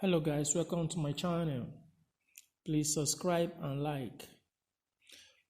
Hello guys, welcome to my channel. Please subscribe and like.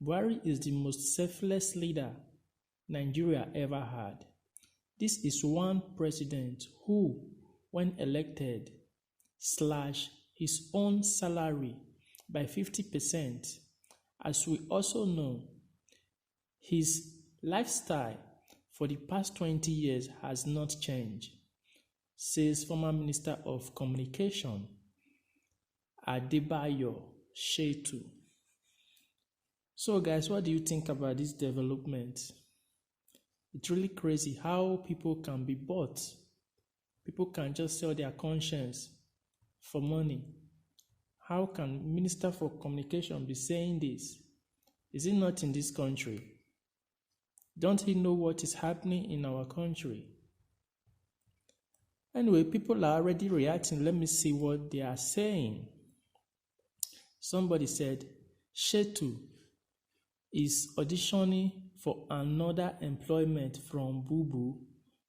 Buhari is the most selfless leader Nigeria ever had. This is one president who, when elected, slashed his own salary by 50%. As we also know, his lifestyle for the past 20 years has not changed, says former Minister of Communication Adebayo Shetu. So guys, what do you think about this development? It's really crazy how people can be bought. People can just sell their conscience for money. How can Minister for Communication be saying this? Is it not in this country? Don't he know what is happening in our country? Anyway, people are already reacting. Let me see what they are saying. Somebody said, Shetu is auditioning for another employment from Bubu,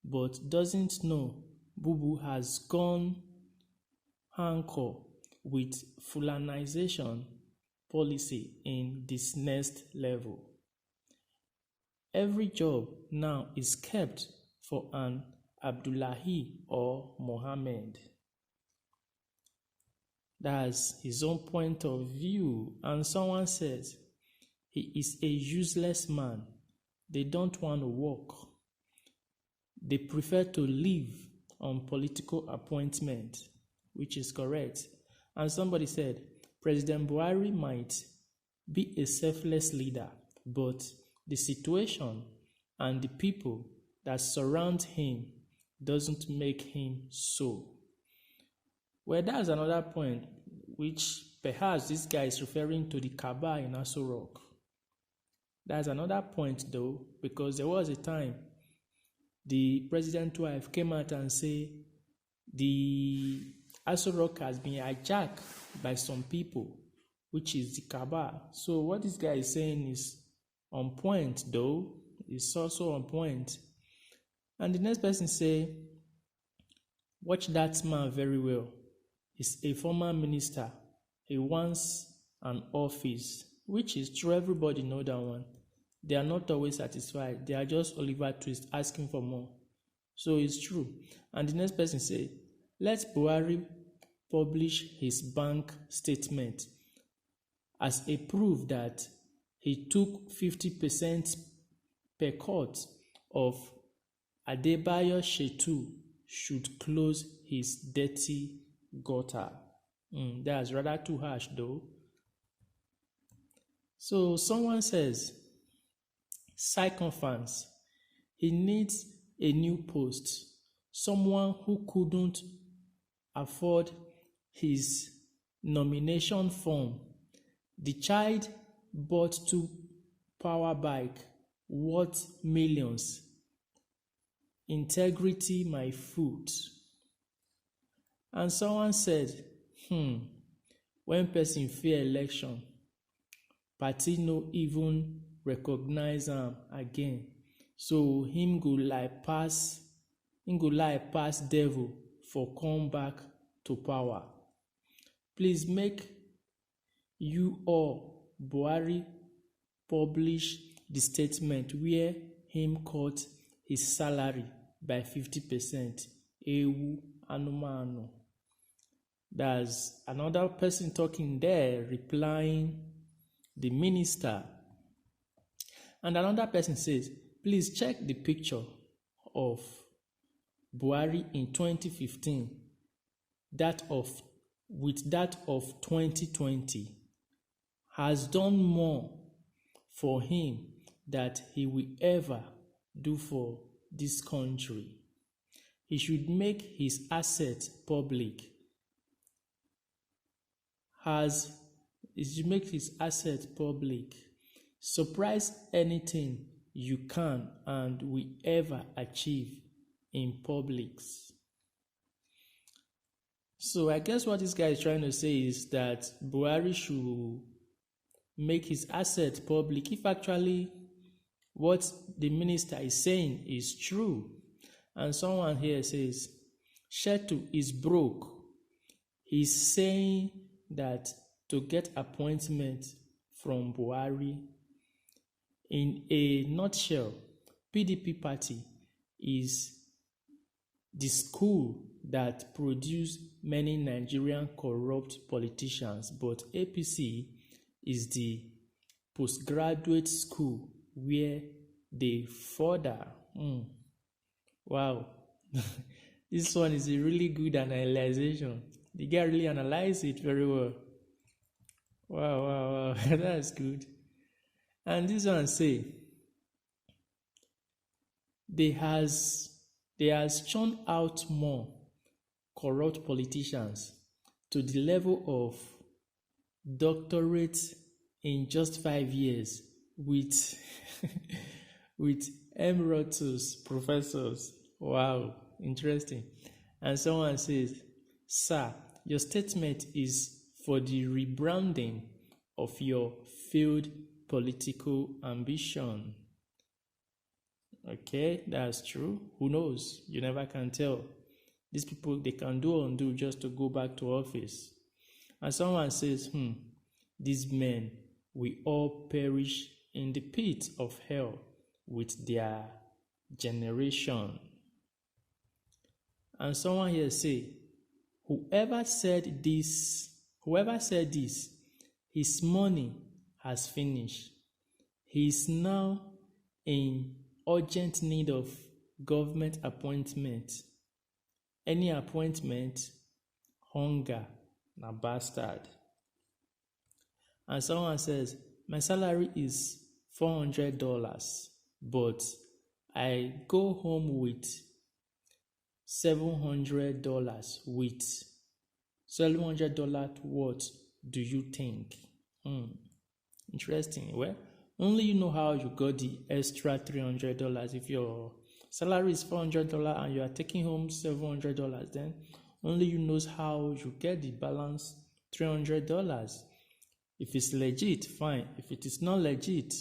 but doesn't know Bubu has gone anchor with Fulanization policy in this next level. Every job now is kept for an Abdullahi or Mohammed. That's his own point of view. And someone says, he is a useless man. They don't want to work. They prefer to live on political appointment, which is correct. And somebody said, President Buhari might be a selfless leader, but the situation and the people that surround him doesn't make him so. Well, that's another point, which perhaps this guy is referring to the Kaaba in Aso Rock. That's another point though, because there was a time the president's wife came out and said the Aso Rock has been hijacked by some people, which is the Kaaba. So what this guy is saying is on point though, it's also on point. And the next person say, watch that man very well. He's a former minister. He wants an office, which is true. Everybody know that one. They are not always satisfied. They are just Oliver Twist asking for more. So it's true. And the next person say, let Buhari publish his bank statement as a proof that he took 50% per cut of Adebayo Shetu should close his dirty gutter. That's rather too harsh though. So someone says, Sycophants, he needs a new post. Someone who couldn't afford his nomination form. The child bought 2 power bike worth millions. Integrity my foot. And someone said, when person fear election, party no even recognize him again. So him go like pass devil for come back to power. Please make you all Buhari publish the statement where him cut his salary by 50%. Ewu anumano. There's another person talking there, replying the minister. And another person says, please check the picture of Buhari in 2015, with that of 2020, has done more for him that he will ever do for this country. He should make his assets public. Surprise anything you can and will ever achieve in public. So I guess what this guy is trying to say is that Buhari should make his assets public if actually what the minister is saying is true. And someone here says, Shetu is broke. He's saying that to get appointment from Buhari, in a nutshell, PDP party is the school that produced many Nigerian corrupt politicians, but APC is the postgraduate school where they further. Wow. This one is a really good analyzation. The guy really analyzed it very well. Wow. That's good. And this one say, they has churned out more corrupt politicians to the level of doctorate in just 5 years with with emeritus professors. Wow, interesting. And someone says, sir, your statement is for the rebranding of your failed political ambition. Okay, that's true. Who knows? You never can tell. These people, they can do or undo just to go back to office. And someone says, these men will all perish in the pit of hell with their generation. And someone here say, whoever said this, his money has finished. He is now in urgent need of government appointment. Any appointment, hunger, na bastard. And someone says, my salary is $400, but I go home with $700 with $700 what do you think? Interesting. Well, only you know how you got the extra $300. If your salary is $400 and you are taking home $700, then only you knows how you get the balance $300. If it's legit, fine. If it is not legit,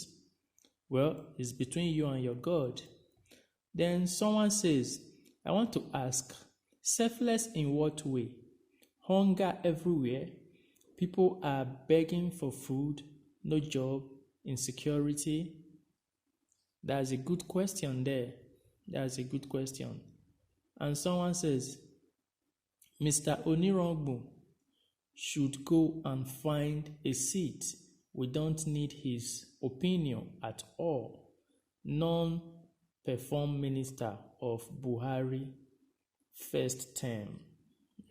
well, it's between you and your God. Then someone says, I want to ask, selfless in what way? Hunger everywhere. People are begging for food, no job, insecurity. That's a good question there. That's a good question. And someone says, Mr. Onirongbu should go and find a seat. We don't need his opinion at all. Non-perform minister of Buhari first term.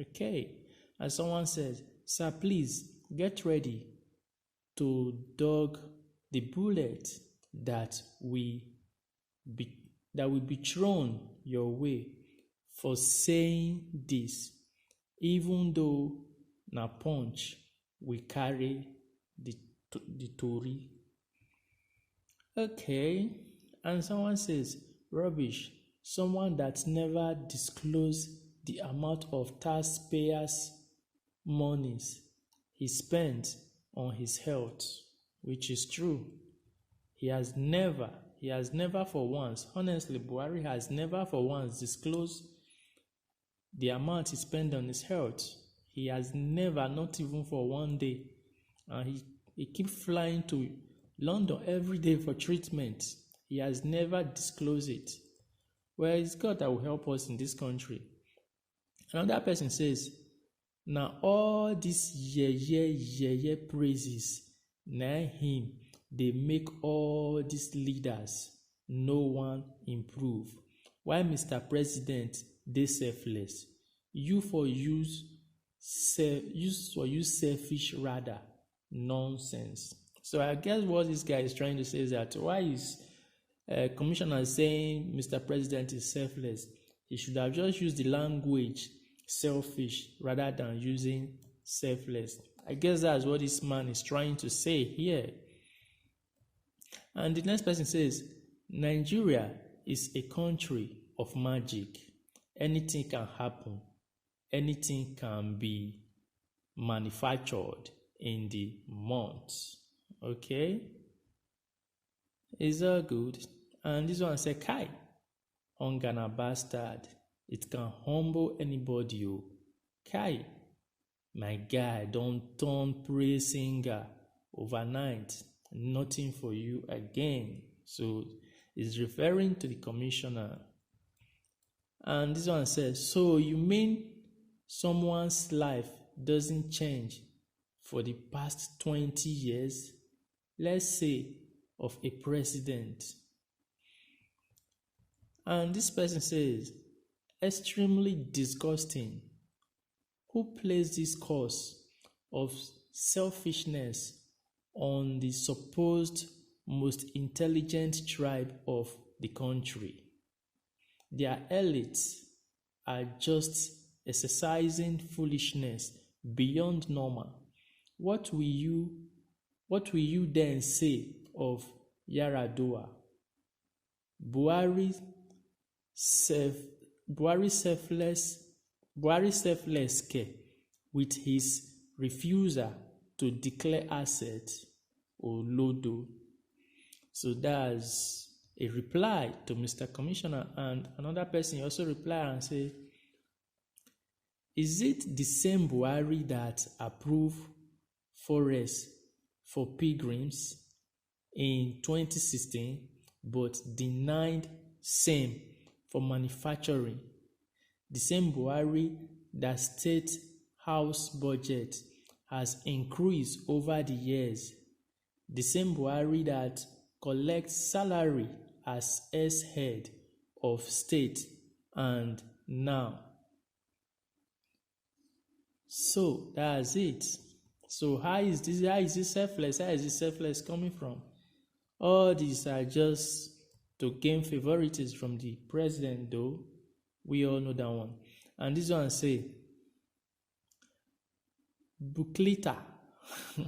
Okay. And someone says, sir, please get ready to dodge the bullet that will be thrown your way for saying this, even though na punch we carry the Tory. Okay. And someone says, rubbish. Someone that never disclosed the amount of taxpayers' monies he spent on his health, which is true. He has never for once, honestly, Buhari has never for once disclosed the amount he spent on his health. He has never, not even for one day. And he keeps flying to London every day for treatment. He has never disclosed it. Well, it's God that will help us in this country. Another person says, now all these yeah praises, na him, they make all these leaders, no one improve. Why Mr. President, they selfless? You selfish rather. Nonsense. So I guess what this guy is trying to say is that why is commissioner saying Mr. President is selfless? He should have just used the language selfish rather than using selfless. I guess that's what this man is trying to say here. And the next person says, Nigeria is a country of magic. Anything can happen. Anything can be manufactured in the months. Okay? It's all good. And this one said, Kai, hunger na bastard. It can humble anybody. Kai, My guy, don't turn praise singer overnight. Nothing for you again. So it's referring to the commissioner. And this one says, so you mean someone's life doesn't change for the past 20 years? Let's say of a president. And this person says, extremely disgusting. Who plays this course of selfishness on the supposed most intelligent tribe of the country? Their elites are just exercising foolishness beyond normal. What will you then say of Yaradua? Buhari selfless care with his refusal to declare assets or Lodo. So that's a reply to Mr. Commissioner. And another person also replied and said, is it the same Buhari that approved forests for pilgrims in 2016 but denied same for manufacturing? The same Buhari that state house budget has increased over the years. The same Buhari that collects salary as ex-head of state and now. So that's it. So how is this selfless? How is this selfless coming from? All these are just to gain favoritism from the president, though. We all know that one. And this one say, Buklita.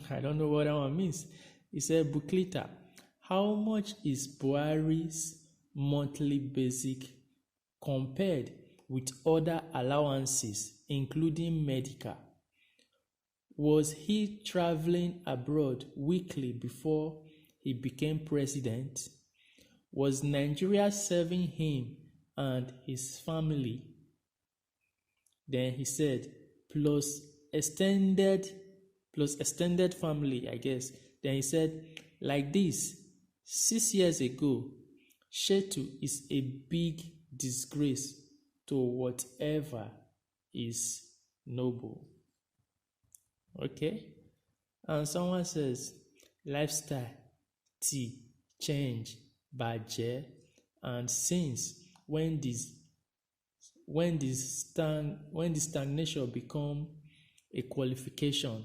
I don't know what that one means. He said, Buklita, how much is Buhari's monthly basic compared with other allowances, including medical? Was he traveling abroad weekly before he became president? Was Nigeria serving him and his family? Then he said, plus extended family, I guess. Then he said, like this, 6 years ago, Shetu is a big disgrace to whatever is noble. Okay? And someone says, lifestyle, tea, change, budget, and since when the stagnation become a qualification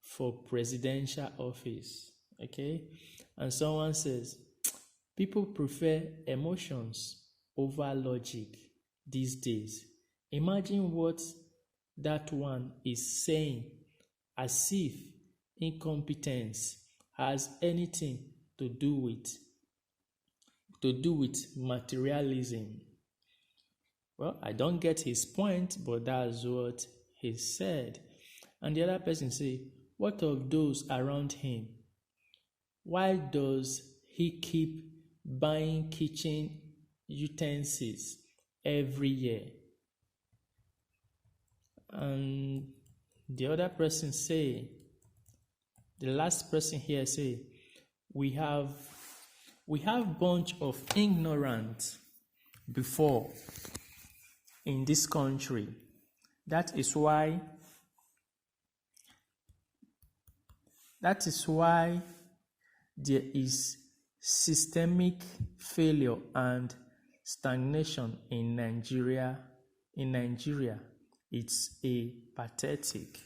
for presidential office. Okay? And someone says, people prefer emotions over logic these days. Imagine what that one is saying, as if incompetence has anything to do with materialism. Well, I don't get his point, but that's what he said. And the other person say, what of those around him? Why does he keep buying kitchen utensils every year? And the other person say, the last person here say, we have bunch of ignorant before in this country. That is why there is systemic failure and stagnation in Nigeria. It's a pathetic.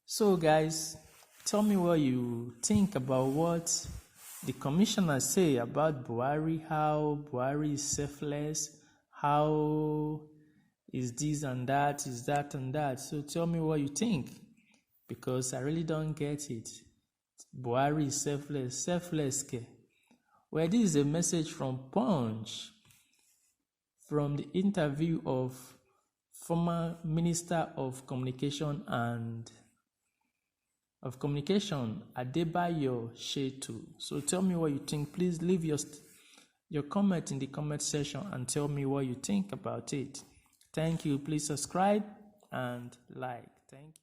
So guys, tell me what you think about what the commissioners say about Buhari, how Buhari is selfless, how is this and that, is that and that. So tell me what you think, because I really don't get it. Buhari is selfless. Well, this is a message from Punch, from the interview of former Minister of Communication Adebayo Shetu. So tell me what you think. Please leave your comment in the comment section and tell me what you think about it. Thank you. Please subscribe and like. Thank you.